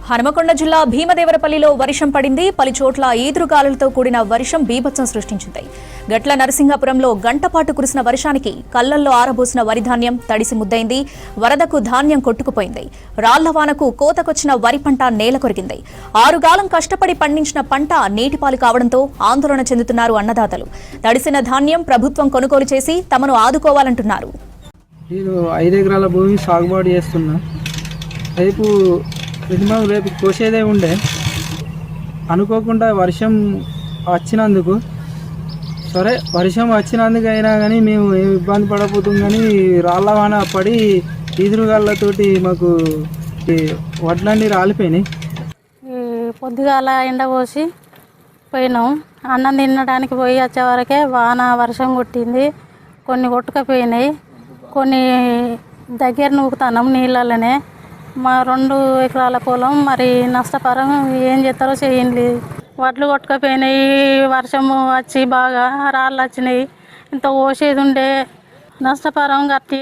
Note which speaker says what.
Speaker 1: హనుమకొండ జిల్లా భీమదేవరపల్లిలో వర్షం పడింది. పలు చోట్ల ఈదురుగాలులతో కూడిన వర్షం బీభత్సం సృష్టించింది. గట్ల నరసింగపురంలో గంటపాటు కురిసిన వర్షానికి కళ్లల్లో ఆరబోసిన వరి ధాన్యం తడిసి ముద్దైంది. వరదకు ధాన్యం కొట్టుకుపోయింది. రాళ్లవానకు కోతకొచ్చిన వరి పంట నేల కొరిగింది. 6 గాలం కష్టపడి పండించిన పంట నీటిపాలు కావడంతో ఆందోళన చెందుతున్నారు అన్నదాతలు. తడిసిన ధాన్యం ప్రభుత్వం కొనుగోలు చేసి తమను ఆదుకోవాలంటున్నారు.
Speaker 2: నేను 5 ఎకరాల భూమి సాగుబాటు చేస్తున్నా. రేపు కోసేదే ఉండే, అనుకోకుండా వర్షం వచ్చినందుకు సరే వర్షం వచ్చినందుకు అయినా కానీ మేము ఏమి ఇబ్బంది పడకపోతుంది. కానీ రాళ్ళ వాన పడి ఈదురుగాళ్ళతోటి మాకు వడ్లన్నీ రాలిపోయినాయి.
Speaker 3: పొద్దుగాల ఎండ పోసి పోయినాం. అన్నం తినడానికి పోయి వచ్చే వరకే వర్షం కొట్టింది. కొన్ని కొట్టుకపోయినాయి, కొన్ని దగ్గర నూకుతాం నీళ్ళలోనే. మా 2 ఎకరాల పొలం మరి నష్టపరం ఏం చేస్తారో చేయండి. వడ్లు కొట్టుకపోయినాయి, వర్షము వచ్చి బాగా రాళ్ళు వచ్చినాయి. ఇంత పోసేది ఉండే నష్టపరం కట్టి